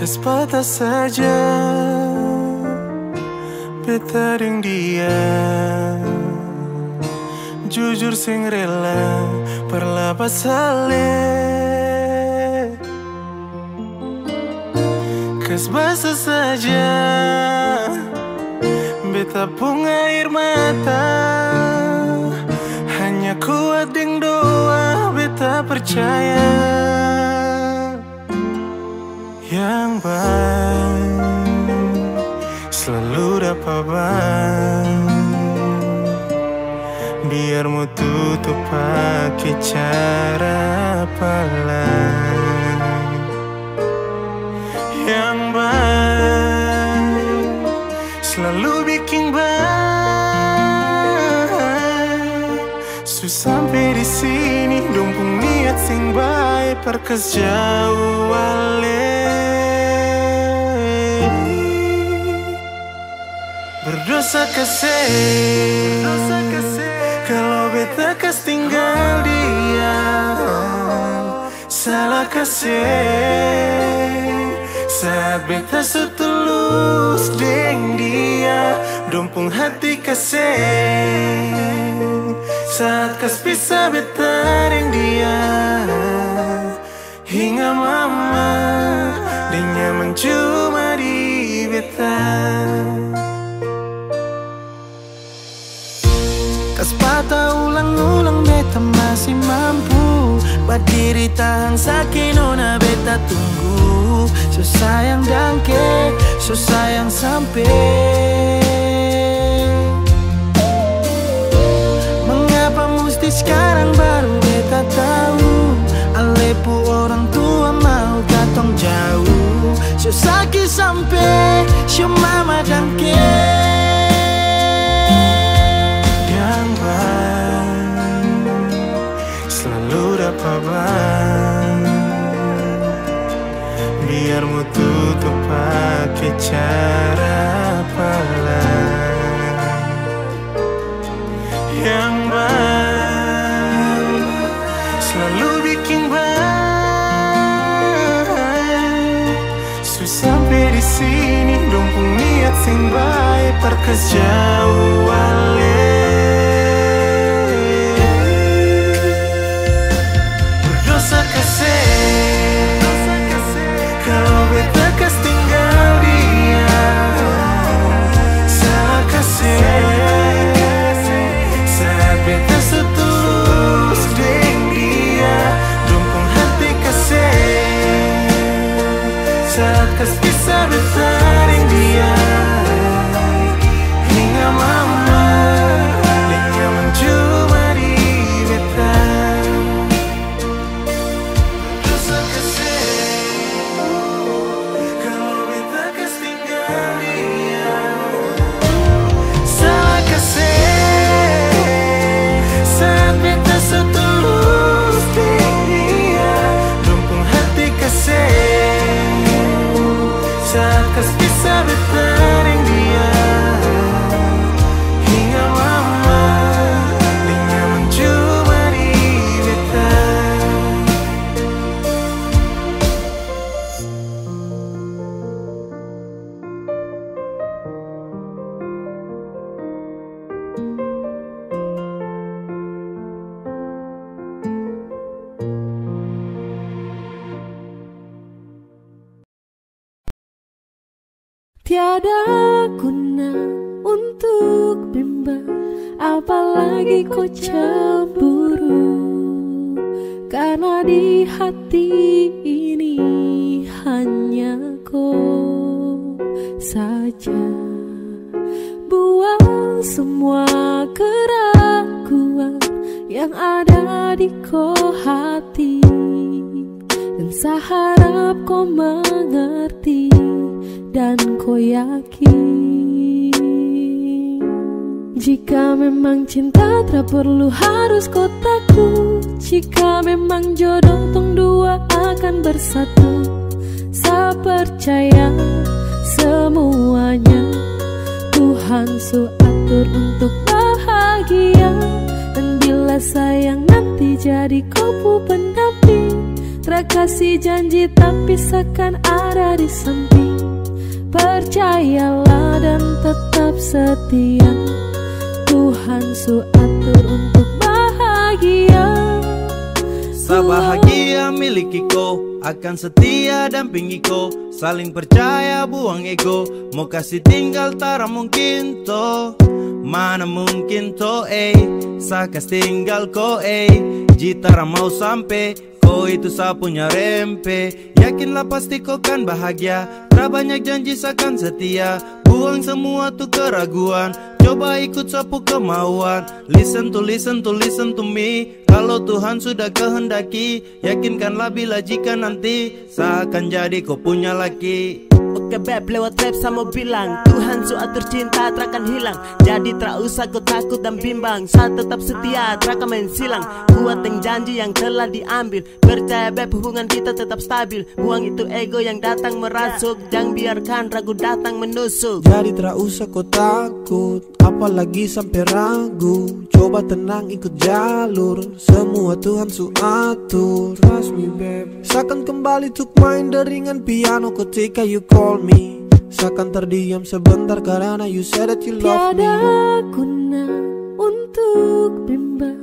Kesepatah saja beta deng dia, jujur sing rela perlapas hale. Kesebasa saja beta pung air mata, hanya kuat deng doa beta percaya. Yang baik selalu dapat baik, biar mu tutup pakai cara apa lain. Yang baik selalu bikin baik. Sampai di sini dumpung niat sing baik perkes jauh wale. Berdosa kasih kalau beta kas tinggal dia, salah kasih saat beta setulus deng dia. Dumpung hati kasih saat kas pisah beta deng dia. Hingga mama dia nyaman cuma di beta. Kas patah ulang-ulang beta masih mampu berdiri tahan sakit nona beta tunggu. So sayang dangke, so sayang sampai. Mengapa mesti sekarang baru beta tahu? Alepu orang tua mau katong jauh. So sakit sampai, so mama dangke. Biar mu tutup pakai cara apa lain. Yang baik selalu bikin baik. Sampai di sini dumpung niat sing baik perkes jauh wale. Kalau beta kas tinggal dia, salah kasih saat beta setulus deng dia. Dumpung hati kasih saat kas pisah beta deng dia. Hingga mama dia nyaman cuma di beta. Saat kas pisah beta deng dia. Hingga mama dia nyaman cuma di beta. Tiada guna untuk bimbang, apalagi kau cemburu. Karena di hati ini hanya kau saja. Buang semua keraguan yang ada di kau hati, dan saya harap kau mengerti dan kau yakin. Jika memang cinta tak perlu harus kau takut. Jika memang jodoh tong dua akan bersatu, saya percaya semuanya Tuhan su atur untuk bahagia. Dan bila sayang nanti jadi kau pu pendamping, tak kasih janji tapi seakan ada di samping. Percayalah dan tetap setia, Tuhan su atur untuk bahagia. Sabahagia miliki ko, akan setia dampingi ko. Saling percaya buang ego, mau kasih tinggal tara mungkin to. Mana mungkin to sakas tinggal ko jitara mau sampai, ko itu sa punya rempe. Yakinlah pasti ko kan bahagia, tak banyak janji sakan setia. Buang semua tuh keraguan, coba ikut sapu kemauan. Listen to me. Kalau Tuhan sudah kehendaki, yakinkanlah bila jika nanti seakan jadi kau punya laki. Oke beb, lewat rap sama bilang Tuhan su atur cinta terakan hilang. Jadi tak usah kau takut dan bimbang, saat tetap setia terakan main silang. Kuat yang janji yang telah diambil, percaya beb hubungan kita tetap stabil. Buang itu ego yang datang merasuk, jangan biarkan ragu datang menusuk. Jadi tak usah kau takut, apalagi sampai ragu. Coba tenang ikut jalur, semua Tuhan su atur. Trust me babe. Seakan kembali tuk main deringan piano ketika you call me. Seakan terdiam sebentar karena you said that you love me. Tiada guna untuk bimbang,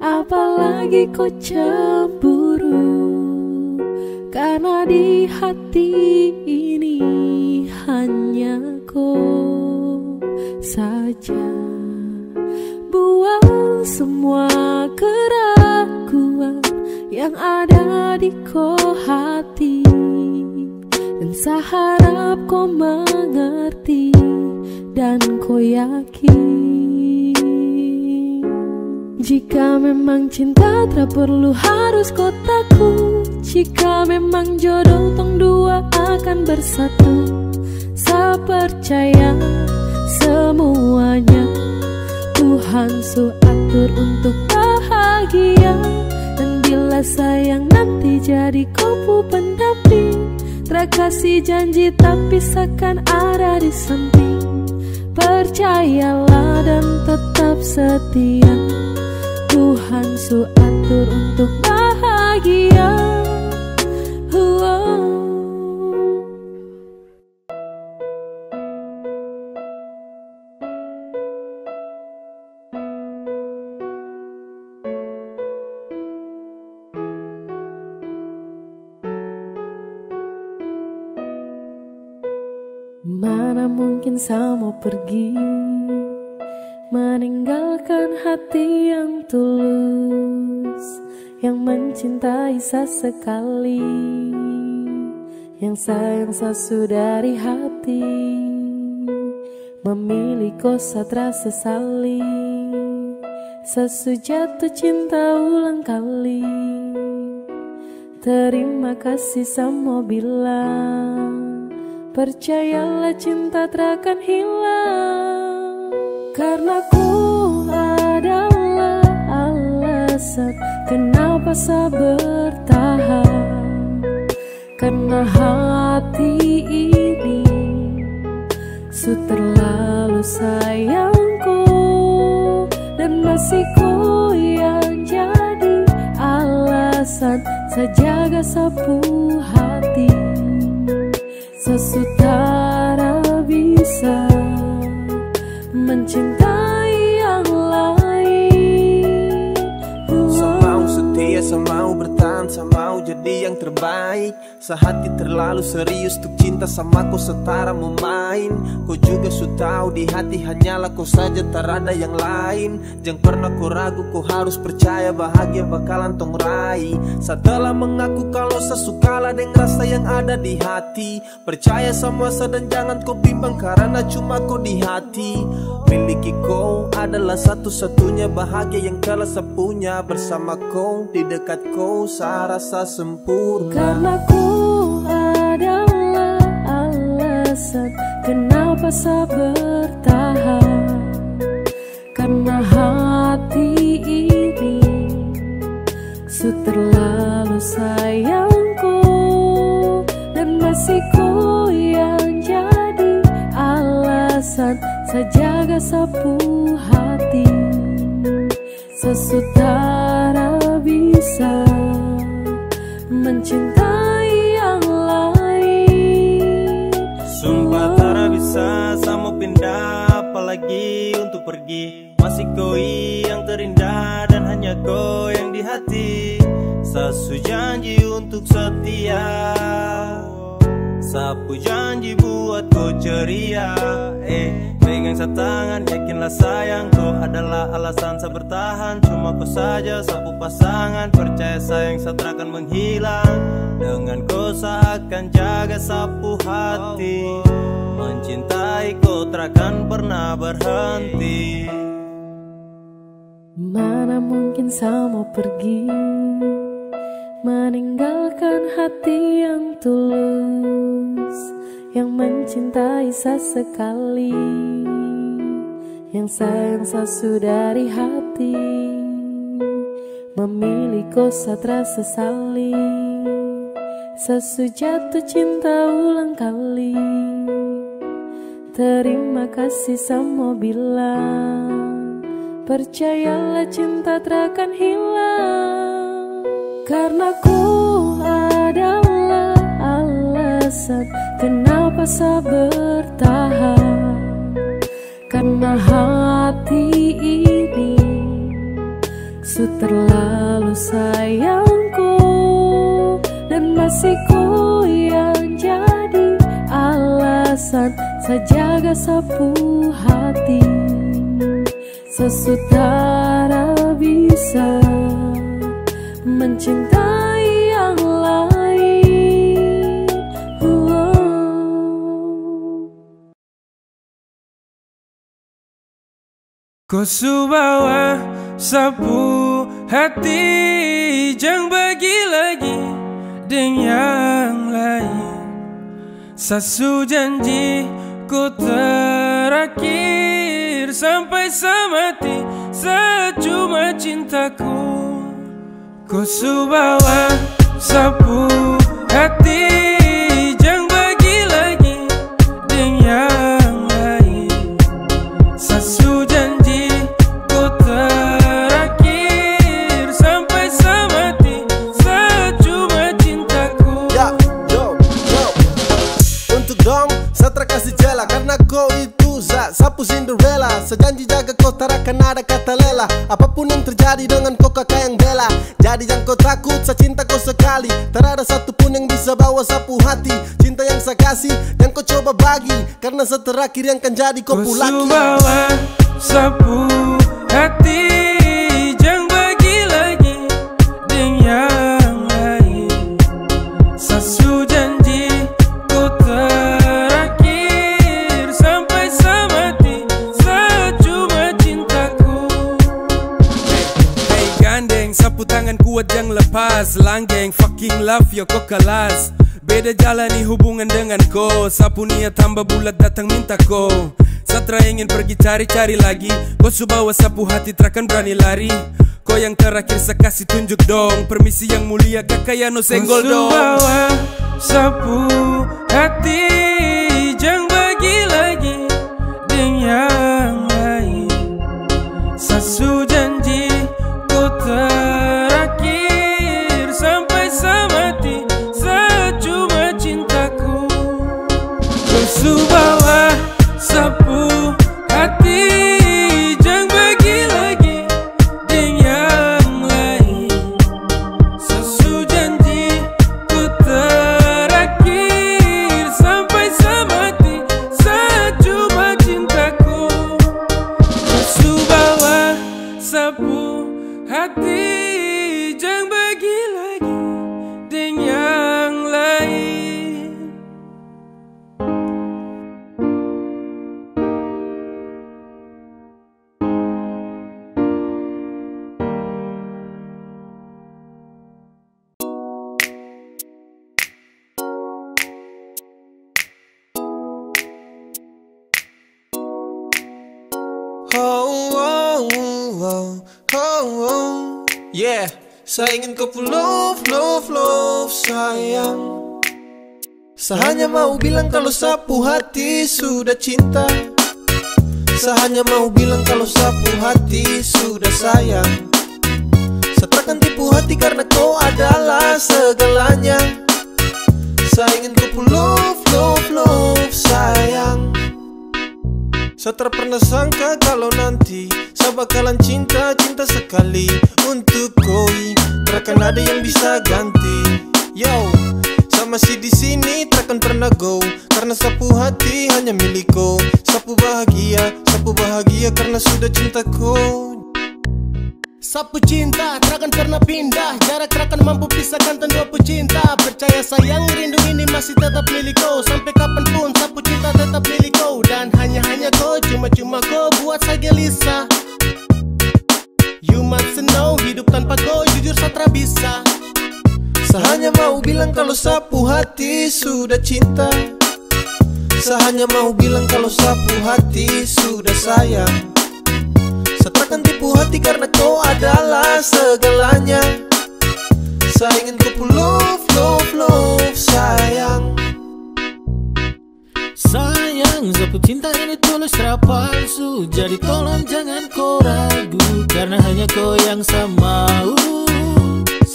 apalagi kau cemburu. Karena di hati ini hanya kau saja. Buang semua keraguan yang ada di kau hati, dan saya harap kau mengerti dan kau yakin. Jika memang cinta tak perlu harus kau takut. Jika memang jodoh tong dua akan bersatu, saya percaya semuanya Tuhan su atur untuk bahagia. Dan bila sayang nanti jadi kau pendamping, tak kasih janji tapi seakan ada di samping. Percayalah dan tetap setia, Tuhan su atur untuk bahagia. Mana mungkin saya mau pergi, meninggalkan hati yang tulus, yang mencintai sesekali, yang sayang sesudah dari hati. Memilih kau satra sesali, sesujatuh cinta ulang kali. Terima kasih sama bilang, percayalah cinta takkan hilang. Karena ku adalah alasan kenapa saya bertahan. Karena hati ini su terlalu sayangku, dan masih ku yang jadi alasan saya jaga sapu hati. Sesutara bisa mencintai yang lain. Saya mau setia, saya mau bertahan, saya mau jadi yang terbaik. Sehati terlalu serius untuk cinta sama kau setara mau main. Kau juga su tahu di hati hanyalah kau saja, tak ada yang lain. Jangan pernah kau ragu, kau harus percaya bahagia bakalan tong raih. Setelah mengaku kalau saya sukalah dengan rasa yang ada di hati. Percaya sama saya dan jangan kau bimbang karena cuma kau di hati. Miliki kau adalah satu-satunya bahagia yang telah saya punya. Bersama kau, di dekat kau, saya rasa sempurna. Karena ku adalah alasan kenapa saya bertahan. Karena hati ini su terlalu sayangku, dan masih ku yang jadi alasan saya jaga sapu hati. Sesutara bisa mencintai yang lain. Sumpah tak bisa sama pindah, apalagi untuk pergi. Masih koi yang terindah dan hanya kau yang di hati. Sasu janji untuk setia, sapu janji buat kau ceria. Pegang setangan, yakinlah sayang, kau adalah alasan saya bertahan. Cuma kau saja sapu pasangan, percaya sayang saya akan menghilang. Dengan kau saya akan jaga sapu hati. Mencintai kau takkan pernah berhenti. Mana mungkin saya mau pergi, meninggalkan hati yang tulus, yang mencintai sesekali, yang sayang sesu dari hati. Memilih kau satra sesali, sesu jatuh cinta ulang kali. Terima kasih sama bilang, percayalah cinta takkan hilang. Karena ku adalah alasan kenapa saya bertahan. Karena hati ini su terlalu sayangku, dan masih ku yang jadi alasan saya jaga sapu hati. Sesutara bisa mencintai yang lain. Kau subawa sapu hati, jangan bagi lagi dengan yang lain. Sasu janji ku terakhir sampai semati, secuma cintaku. Kau subawa sapu hati, jangan bagi lagi dengan yang lain. Sasu janji ku terakhir sampai semati, secuma cintaku. Ya, yo. Untuk dong, saya terkasih jela karena kau itu sapu Cinderella. Sejanji jaga kau tak akan ada kata lela. Apapun yang terjadi dengan kau kakak yang bela. Jadi jangan kau takut, saya cinta kau sekali. Tak ada satupun yang bisa bawa sapu hati. Cinta yang saya kasih dan kau coba bagi, karena seterakhir yang kan jadi kau pulaki. Kau subawa sapu hati, jangan bagi lagi dengan yang lain. Sasu janji ku terakhir sampai semati, secuma cintaku. Hey gandeng, sapu tangan kuat jangan lepas. Langgeng, fucking love yo kau kelas. Beda jalani hubungan dengan kau. Sapu niat tambah bulat datang minta kau. Satra ingin pergi cari-cari lagi. Kau subawa sapu hati takkan berani lari. Kau yang terakhir saya kasih tunjuk dong. Permisi yang mulia kakak ya no senggol dong. Kau subawa sapu hati, jangan bagi lagi dengan yang lain. Sasu janji ku terakhir sampai semati, secuma cintaku. Kau subawa sapu hati, jangan bagi lagi dengan yang lain. Sasu janji ku terakhir sampai semati, secuma cintaku. Kau subawa sapu hati, jangan bagi lagi dengan yang lain. Yeah, saya ingin kau love sayang. Saya hanya mau bilang kalau sapu hati sudah cinta. Saya hanya mau bilang kalau sapu hati sudah sayang. Saya Seakan tipu hati karena kau adalah segalanya. Saya ingin kau love, love, love sayang. Saya tak pernah sangka kalau nanti saya bakalan cinta, cinta sekali untuk kau. Takkan ada yang bisa ganti. Yo, saya masih di sini, takkan pernah go. Karena sapu hati hanya milikku. Sapu bahagia karena sudah cintaku. Sapu cinta, takkan pernah pindah. Jarak takkan mampu pisahkan dua pecinta. Percaya sayang, rindu ini masih tetap milikku. Sampai kapanpun sapu cinta tetap milikku. Dan hanya kau, cuma kau buat saya gelisah. You must know, hidup tanpa kau jujur saya tak bisa. Saya hanya mau bilang kalau sapu hati sudah cinta. Saya hanya mau bilang kalau sapu hati sudah sayang. Saya takkan tipu hati karena kau adalah segalanya. Saya ingin kau love, love, love sayang. Sayang, sapu cinta ini tulus tak palsu. Jadi tolong jangan kau ragu, karena hanya kau yang saya mau.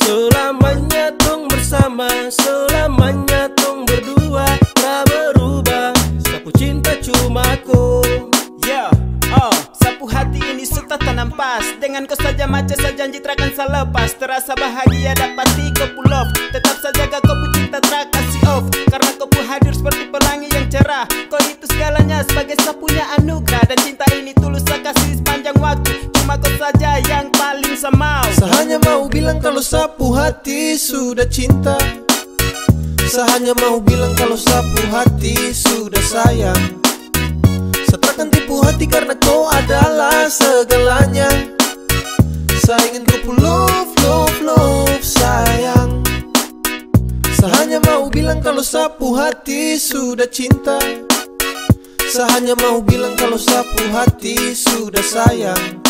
Selamanya tong bersama, selamanya tong berdua, tak berubah. Sapu cinta cuma kau. Yeah, sapu hati ini sudah tanam pas. Dengan kau saja macam saya janji takkan saya lepas. Terasa bahagia dapati kau pull off. Tetap saja kau cinta tak kasih off. Karena kau hadir seperti pelangi yang cerah. Kau itu segalanya sebagai sapunya anugerah. Dan cinta ini tulus saya kasih sepanjang waktu. Cuma kau saja yang paling saya mau. Saya hanya mau bilang kalau sapu hati sudah cinta. Saya hanya mau bilang kalau sapu hati sudah sayang. Saya takkan tipu hati karena kau adalah segalanya. Saya ingin kau love, love, love sayang. Saya hanya mau bilang kalau sapu hati sudah cinta. Saya hanya mau bilang kalau sapu hati sudah sayang.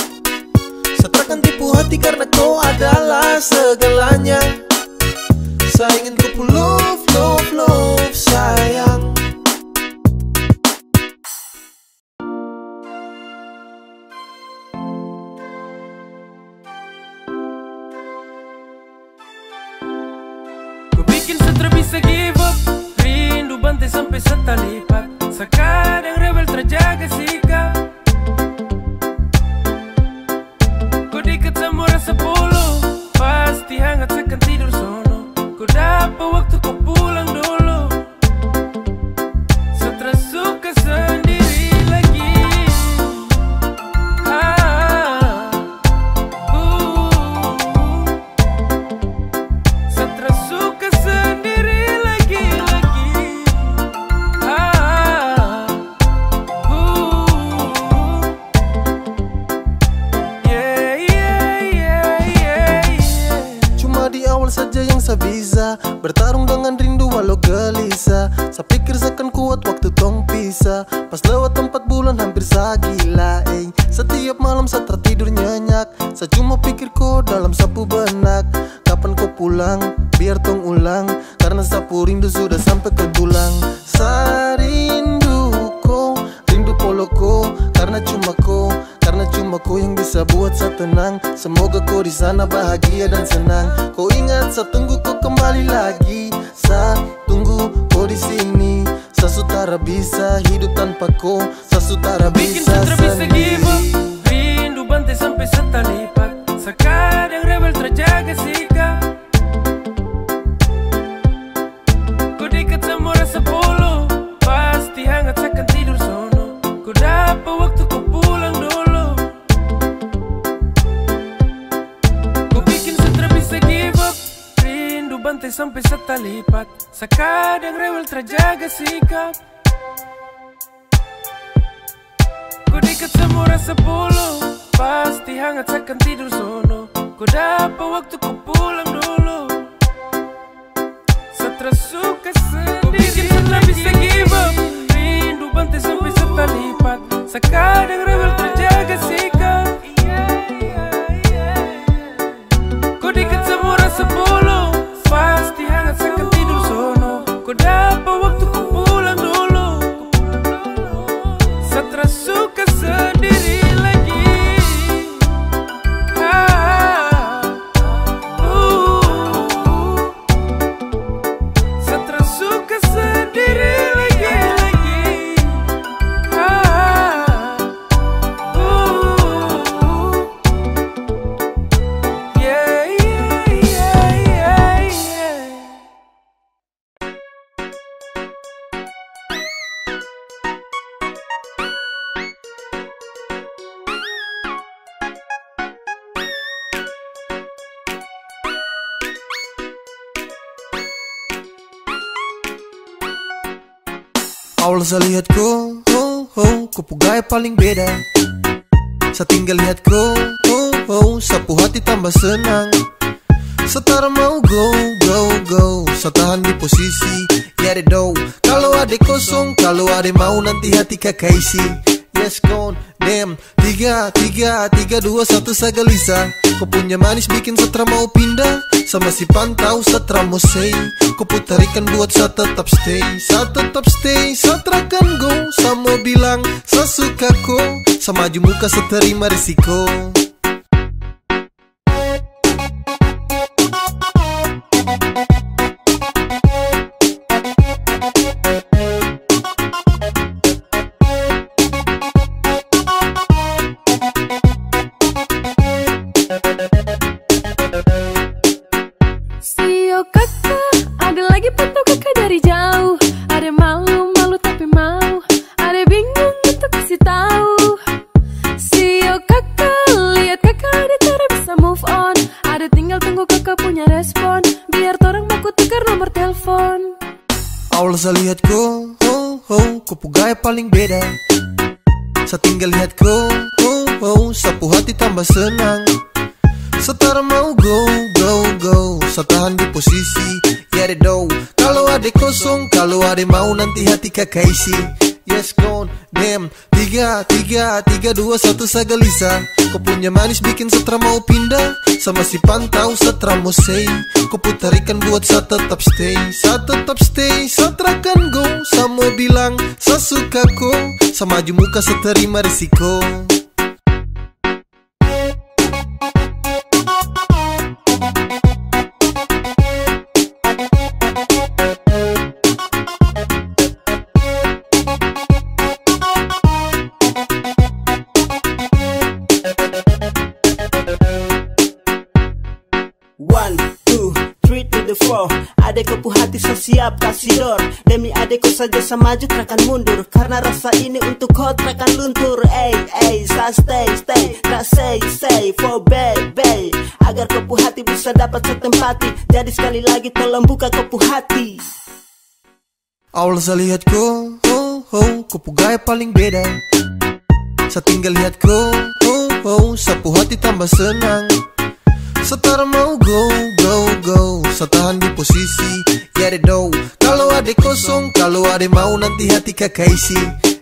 Saya takkan tipu hati karena kau adalah segalanya. Saya ingin kau love, love, love sayang. Bikin saya bisa give up. Rindu bantai sampai serta lipat. Sekarang rebel terjaga sikap. Kau dekat sama rasa polo, pasti hangat sekan tidur sono. Kau dapat waktu kau pulang dulu. Setelah suka sendiri lagi. Setelah suka sendiri lagi. Cuma di awal saja yang saya bisa bertarung dengan rindu walau gelisah. Saya pikir seakan kuat waktu tong pisah. Pas lewat 4 bulan hampir saya gila. Setiap malam saya tertidur nyenyak. Saya cuma pikir kau dalam sapu benak. Kapan kau pulang, biar tong ulang. Karena sapu rindu sudah sampai ke tulang. Saya rindu kau, rindu poloko. Karena cuma kau yang bisa buat saya tenang. Semoga kau di sana bahagia dan senang. Kau ingat saya tunggu kau kembali lagi. Saya tunggu kau di sini. Saya sutara bisa hidup tanpa kau. Saya sutara Bikin bisa sutra bisa give up. sendiri. Rindu bantai sampai serta lipat. Sekarang rebel terjaga sikap. Kau dekat sama rasa polo, pasti hangat sekan tidur sono. Kau dapat waktu kau pulang dulu. Kau bikin sutra bisa give up. Rindu bantai sampai serta lipat. Sekarang rebel terjaga sikap. Kau dekat sama rasa polo, pasti hangat sekan tidur sono. Kau dapat waktu kau pulang dulu. Setelah suka sendiri. Kau bikin sutra bisa give up. Rindu bantai sampai serta lipat. Sekarang rebel terjaga sikap. Kau dekat sama rasa polo, pasti hangat sekan tidur sono. Kau dapat waktu kau pulang dulu. Setelah suka sendiri lagi. Awal saya lihat kau, kau gaya paling beda. Saya tinggal lihat kau, sapu hati tambah senang. Setara mau go, saya tahan di posisi. Get it do. Kalau ada kosong, kalau ada mau nanti hati kakak isi. Yes gone, damn. 3, 2, 1 saya gelisah. Kau punya manis bikin setra mau pindah. Sama si pantau setra mau say. Kau putarikan buat saya tetap stay. Saya tetap stay, saya terakan go. Saya mau bilang, saya suka kau. Saya maju muka, saya terima risiko. Sio kakak, ada lagi pantau kakak dari jauh. Ada malu tapi mau, ada bingung untuk kasih tahu. Sio kakak, lihat kakak ada cara bisa move on. Ada tinggal tunggu kakak punya respon, biar torang baku tukar nomor telepon. Awal saya lihat kau, kau gaya paling beda. Saya tinggal lihat kau, sapu hati tambah senang. Setara mau go, saya tahan di posisi. Get it do. Kalau ada kosong, kalau ada mau nanti hati kakak isi. Yes gone, damn. 3, 2, 1 saya gelisah. Kau punya manis bikin setra mau pindah. Sama si pantau setra mau say. Kau putarikan buat saya tetap stay. Saya tetap stay, saya terakan go. Saya mau bilang, saya suka kau. Saya maju muka, saya terima risiko. One, two, three to the four. Adekku hati saya siap kasih door. Demi adekku saja saya maju terakan mundur. Karena rasa ini untuk kau terakan luntur. Saya stay, tak say for baby. Agar kepu hati bisa dapat setempati. Jadi sekali lagi tolong buka kepu hati. Awal saya lihat kau, kau gaya paling beda. Saya tinggal lihat kau, sapu hati tambah senang. Setara mau go, saya tahan di posisi. Get it do. Kalau ada kosong, kalau ada mau nanti hati kakak isi.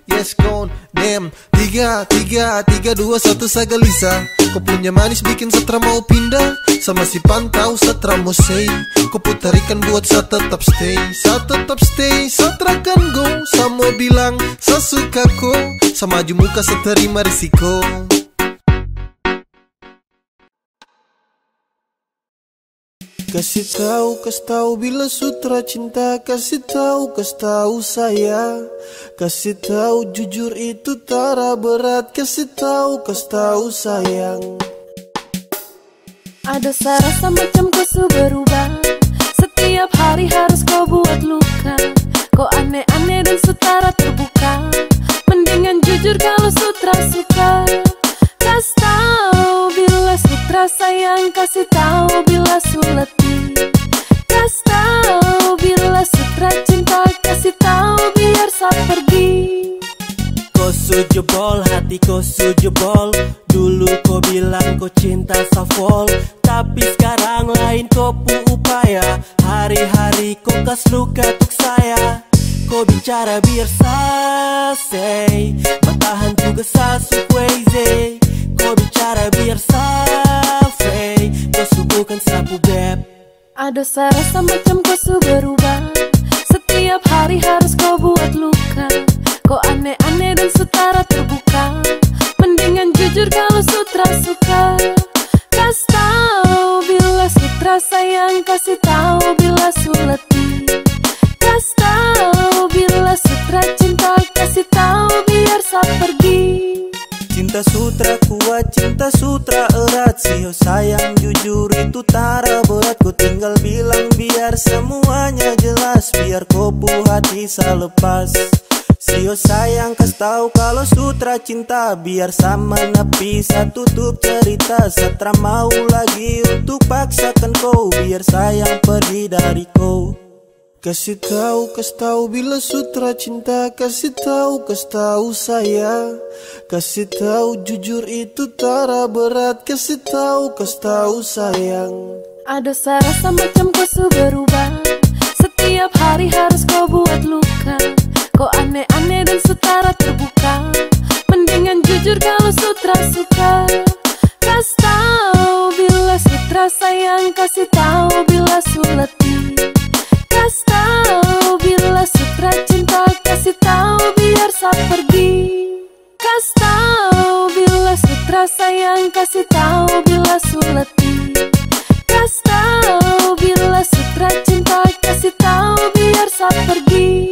Yes gone, damn. 3, 2, 1 saya gelisah. Kau punya manis bikin setra mau pindah. Sama si pantau setra mau say. Kau putarikan buat saya tetap stay. Saya tetap stay, saya terakan go. Saya mau bilang, saya suka kau. Saya maju muka, saya terima risiko. Kasih tahu bila sutra cinta. Kasih tahu saya. Kasih tahu jujur itu tara berat. Kasih tahu sayang. Ada rasa macam kau berubah. Setiap hari harus kau buat luka. Kau aneh-aneh dan sutara terbuka. Mendingan jujur kalau sutra suka. Kasih tahu bila sutra sayang. Kasih tahu bila letih. Kasih tahu bila sutra cinta. Kasih tahu biar saya pergi. Kau sujebol, hati kau sujebol. Dulu kau bilang kau cinta safol. Tapi sekarang lain kau pu upaya. Hari-hari kau kas luka untuk saya. Kau bicara biar saya say. Bertahan juga saya su crazy. Kau bicara biar saya free. Kau subuhkan sapu beb. Ada rasa macam kau berubah. Setiap hari harus kau buat luka. Kau aneh-aneh dan sutara terbuka. Mendingan jujur kalau sutra suka. Kasih tahu bila sutra sayang. Kasih tahu bila letih. Kasih tahu bila sutra cinta. Kasih tahu biar saya pergi. Cinta sutra kuat, cinta sutra erat. Sio sayang jujur itu tara berat. Ku tinggal bilang biar semuanya jelas. Biar kopu hati saya lepas. Sio sayang kasih tahu kalau sutra cinta. Biar sama nepi saya tutup cerita. Setra mau lagi untuk paksakan kau. Biar sayang pergi dari kau. Kasih tahu bila sutra cinta. Kasih tahu sayang. Kasih tahu jujur itu tara berat. Kasih tahu sayang. Ada rasa macam kau berubah. Setiap hari harus kau buat luka. Kau aneh-aneh dan sutara terbuka. Mendingan jujur kalau sutra suka. Kasih tahu bila sutra sayang. Kasih tahu bila suleti. Kasih tahu bila sutra cinta. Kasih tahu biar saya pergi. Kasih tahu bila sutra sayang. Kasih tahu bila suleti. Kasih tahu bila sutra cinta. Kasih tahu biar saya pergi.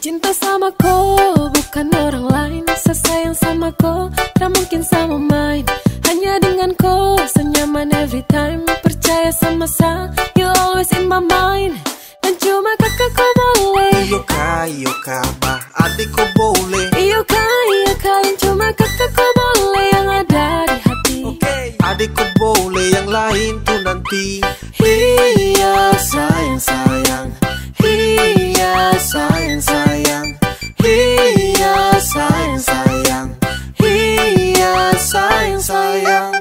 Cinta sama kau bukan orang lain. Saya sayang sama kau, tak mungkin sama main. Hanya dengan kau senyaman every time. Percaya sama saya, you always in my mind. Dan cuma kakak kau boleh. Iyo kah, bah adik kau boleh. Iyo kah, yang cuma kakak kau boleh. Yang ada di hati. Adik kau boleh, yang lain tuh nanti. Iya sayang. Iya sayang. Iya sayang. Iya sayang.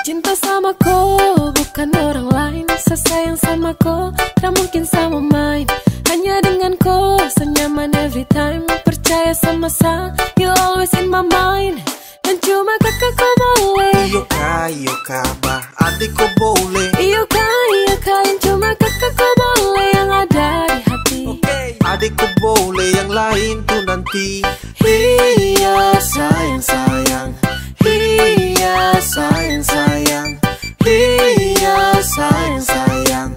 Cinta sama kau bukan orang lain. Saya sayang sama kau, tak mungkin sama main. Hanya dengan kau senyaman every time. Percaya sama saya, you always in my mind. Dan cuma kakak kau boleh. Iyo kah, bah adik kau boleh. Iyo kah, yang cuma kakak kau boleh. Yang ada di hati. Adik kau boleh, yang lain tuh nanti. Iya sayang. Iya sayang. Iya sayang.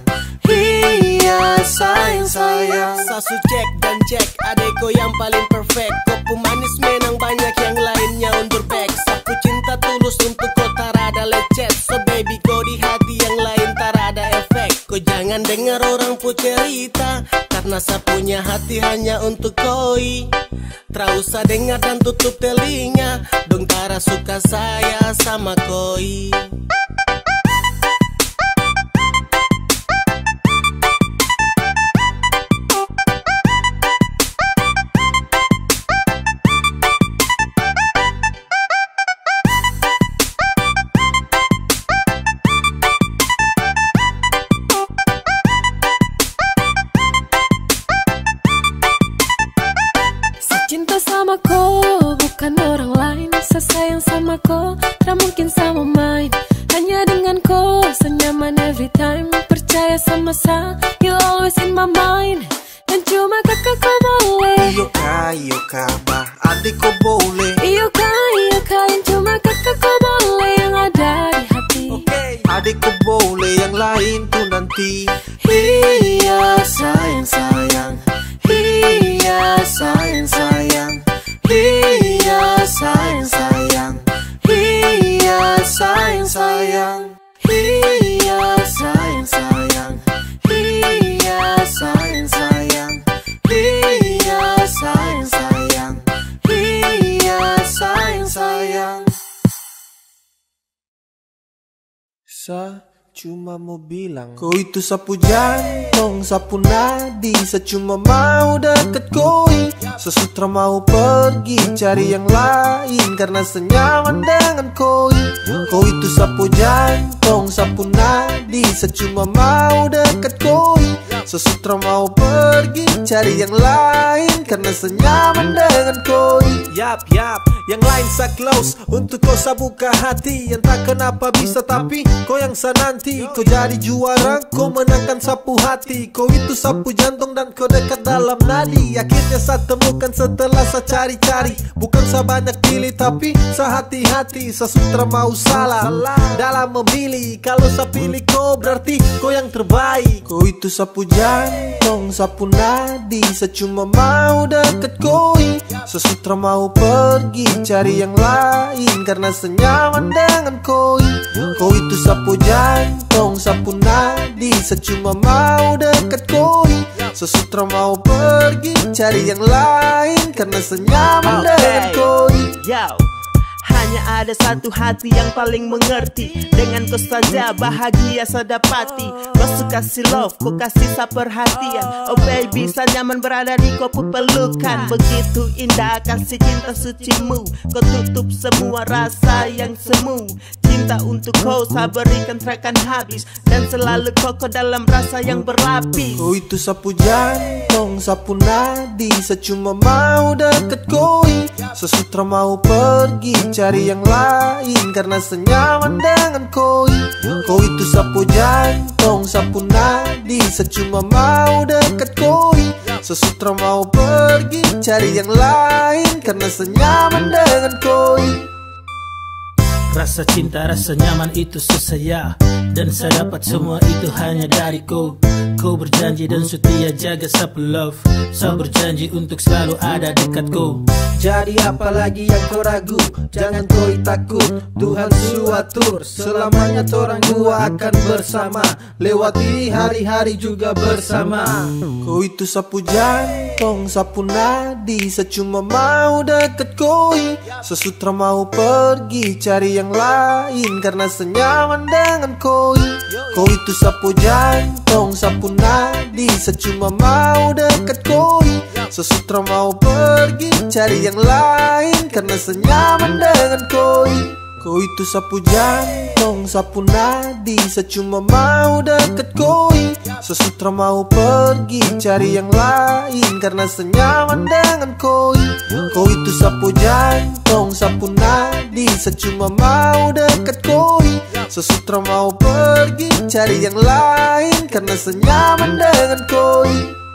Iya sayang. Sasu cek dan cek, adekku yang paling perfect. Kau pemanis menang banyak yang lainnya undur pek. Sapu cinta tulus untuk kau tarada lecet. So baby kau di hati yang lain tarada efek. Kau jangan dengar orang pu cerita, karena saya punya hati hanya untuk koi. Tra usah dengar dan tutup telinga, dong tara suka saya sama koi. Cinta sama kau bukan orang lain. Saya sayang sama kau, tak mungkin sama main. Hanya dengan kau senyaman every time. Percaya sama saya, you always in my mind. Dan cuma kakak kau boleh. Iyo kah, bah adik kau boleh. Iyo kah, yang cuma kakak kau boleh. Yang ada di hati. Adik kau boleh, yang lain tuh nanti. Iya sayang. Iya sayang. Iya sayang. Iya sayang. Iya sayang. Iya sayang. Iya sayang. Iya sayang. Sa cuma mau bilang, kau itu sapu jantung, sapu nadi. Saya cuma mau deket koi. Sesutra mau pergi cari yang lain, karena senyaman dengan koi. Kau itu sapu jantung, sapu nadi. Saya cuma mau deket koi. Sesutra mau pergi cari yang lain karena senyaman dengan koi. Yap, yang lain sa close untuk kau sa buka hati. Entah kenapa bisa tapi kau yang sa nanti. Kau jadi juara, kau menangkan sapu hati. Kau itu sapu jantung dan kau dekat dalam nadi. Akhirnya sa temukan setelah sa cari-cari. Bukan sa banyak pilih tapi sa hati-hati. Sesutra mau salah dalam memilih. Kalau sa pilih kau berarti kau yang terbaik. Kau itu sapu jantung, sapu nadi. Sa cuma mau deket koi. Sesutra mau pergi cari yang lain karena senyaman dengan koi. Kau itu sapu jantung, sapu nadi. Sa cuma mau deket koi. Sesutra mau pergi cari yang lain karena senyaman dengan koi. Hanya ada satu hati yang paling mengerti. Dengan kau saja bahagia saya dapati. Kau suka si love, kau kasih sa perhatian. Oh baby, saya nyaman berada di kau pelukan. Begitu indah kasih cinta sucimu. Kau tutup semua rasa yang semu. Cinta untuk kau saya berikan terakan habis. Dan selalu kokoh dalam rasa yang berlapis. Kau itu sapu jantung, sapu nadi. Saya cuma mau deket koi. Sesutra mau pergi cari yang lain karena senyaman dengan koi. Kau itu sapu jantung, sapu nadi. Saya cuma mau deket koi. Sesutra mau pergi cari yang lain karena senyaman dengan koi. Rasa cinta, rasa nyaman itu saya. Dan saya dapat semua itu hanya dari kau. Kau berjanji dan setia jaga sapu love. Saya berjanji untuk selalu ada dekat kau. Jadi apalagi yang kau ragu, jangan kau takut. Tuhan suatur, selamanya torang dua akan bersama. Lewati hari-hari juga bersama. Kau itu sapu jantung, sapu nadi. Saya cuma mau deket koi. Sesutra mau pergi cari yang lain karena senyaman dengan koi. Kau itu sapu jantung, sapu nadi. Saya cuma mau deket koi. Sesutra mau pergi cari yang lain karena senyaman dengan koi. Kau itu sapu jantung, sapu nadi. Saya cuma mau deket koi. Sesutra mau pergi cari yang lain karena senyaman dengan koi. Kau itu sapu jantung, sapu nadi. Saya cuma mau deket koi. Sesutra mau pergi cari yang lain karena senyaman dengan koi.